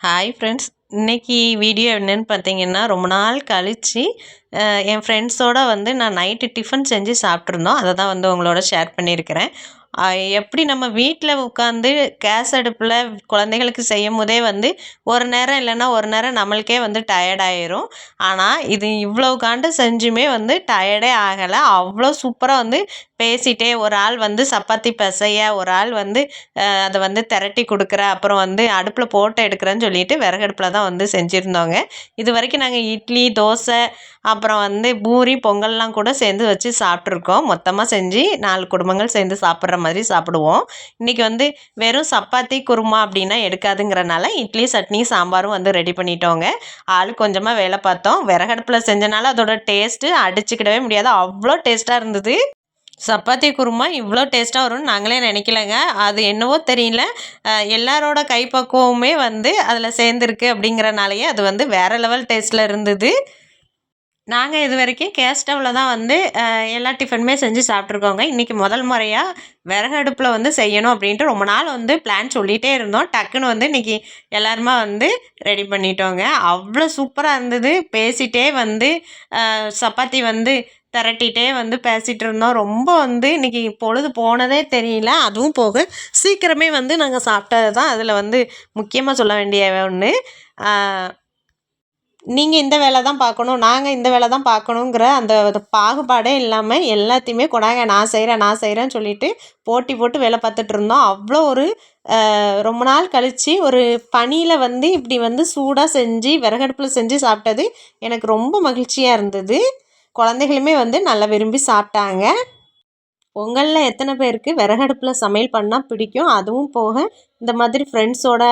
Hi friends. இன்னைக்கு video என்னன்னு பார்த்தீங்கன்னா, ரொம்ப நாள் கழிச்சு என் ஃப்ரெண்ட்ஸோட நான் நைட்டு டிஃபன் செஞ்சு சாப்பிட்ருந்தோம். அதை தான் உங்களோட ஷேர் பண்ணியிருக்கிறேன். எப்படி நம்ம வீட்டில் உட்காந்து கேஸ் அடுப்பில் குழந்தைகளுக்கு செய்யும்போதே ஒரு நேரம் இல்லைன்னா ஒரு நேரம் நம்மளுக்கே டயர்ட் ஆயிரும். ஆனால் இது இவ்வளோ காண்டு செஞ்சுமே டயர்டே ஆகலை. அவ்வளோ சூப்பராக பேசிட்டே ஒரு ஆள் சப்பாத்தி பிசைய, ஒரு ஆள் அதை திரட்டி கொடுக்குற, அப்புறம் அடுப்பில் போட்டு எடுக்கிறேன்னு சொல்லிட்டு விறகடுப்பில் தான் செஞ்சுருந்தோங்க. இது வரைக்கும் நாங்கள் இட்லி, தோசை, அப்புறம் பூரி, பொங்கல்லாம் கூட சேர்ந்து வச்சு சாப்பிட்ருக்கோம். மொத்தமாக செஞ்சு 4 குடும்பங்கள் சேர்ந்து சாப்பிட்ற மாதிரி சாப்பிடுவோம். இன்றைக்கி வெறும் சப்பாத்தி குருமா அப்படின்னா எடுக்காதுங்கிறனால இட்லி, சட்னி, சாம்பாரும் ரெடி பண்ணிட்டோங்க. ஆள் கொஞ்சமாக வேலை பார்த்தோம். விறகடுப்பில் செஞ்சனால அதோட டேஸ்ட்டு அடிச்சுக்கிடவே முடியாது. அவ்வளோ டேஸ்ட்டாக இருந்தது. சப்பாத்தி குருமா இவ்வளோ டேஸ்ட்டாக வரும்னு நாங்களே நினைக்கலங்க. அது என்னவோ தெரியல, எல்லாரோட கைப்பக்குவமுமே அதில் சேர்ந்துருக்கு அப்படிங்கிறனாலேயே அது வேறு லெவல் டேஸ்ட்டில் இருந்தது. நாங்கள் இது வரைக்கும் கேஸ் ஸ்டவ்வில் தான் எல்லா டிஃபனுமே செஞ்சு சாப்பிட்ருக்கோங்க. இன்றைக்கி முதல் முறையாக விறகு அடுப்பில் செய்யணும் அப்படின்ட்டு ரொம்ப நாள் பிளான் சொல்லிகிட்டே இருந்தோம். டக்குன்னு இன்றைக்கி எல்லாருமே ரெடி பண்ணிட்டோங்க. அவ்வளோ சூப்பராக இருந்தது. பேசிகிட்டே சப்பாத்தி திரட்டிகிட்டே பேசிகிட்டு இருந்தோம். ரொம்ப இன்றைக்கி பொழுது போனதே தெரியல. அதுவும் போக சீக்கிரமே நாங்கள் சாப்பிட்டது தான் அதில் முக்கியமாக சொல்ல வேண்டிய ஒன்று. நீங்கள் இந்த வேலை தான் பார்க்கணும், நாங்கள் இந்த வேலை தான் பார்க்கணுங்கிற அந்த பாகுபாடே இல்லாமல் எல்லாத்தையுமே கொண்டாங்க, நான் செய்கிறேன்னு சொல்லிட்டு போட்டி போட்டு வேலை பார்த்துட்டு இருந்தோம். அவ்வளோ ஒரு ரொம்ப நாள் கழித்து ஒரு பனியில் இப்படி சூடாக செஞ்சு விறகடுப்பில் செஞ்சு சாப்பிட்டது எனக்கு ரொம்ப மகிழ்ச்சியாக இருந்தது. குழந்தைகளுமே நல்லா விரும்பி சாப்பிட்டாங்க. உங்களில் எத்தனை பேருக்கு விறகடுப்பில் சமையல் பண்ணால் பிடிக்கும்? அதுவும் போக இந்த மாதிரி ஃப்ரெண்ட்ஸோட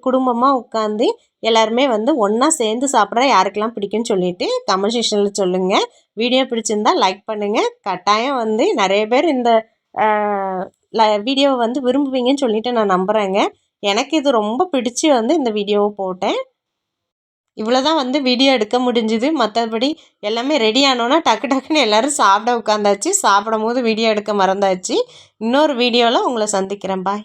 குடும்பமாக உட்காந்து எல்லாருமே ஒன்றா சேர்ந்து சாப்பிட்ற யாருக்கெல்லாம் பிடிக்கும்னு சொல்லிவிட்டு கமெண்ட் செக்ஷனில் சொல்லுங்கள். வீடியோ பிடிச்சிருந்தா லைக் பண்ணுங்கள். கட்டாயம் நிறைய பேர் இந்த வீடியோவை விரும்புவீங்கன்னு சொல்லிட்டு நான் நம்புகிறேங்க. எனக்கு இது ரொம்ப பிடிச்சி இந்த வீடியோவை போட்டேன். இவ்வளோ தான் வீடியோ எடுக்க முடிஞ்சுது. மற்றபடி எல்லாமே ரெடி ஆனோன்னா டக்குன்னு எல்லோரும் சாப்பிட உட்காந்தாச்சு. சாப்பிடும் போது வீடியோ எடுக்க மறந்தாச்சு. இன்னொரு வீடியோவில் உங்களை சந்திக்கிறேன். பாய்.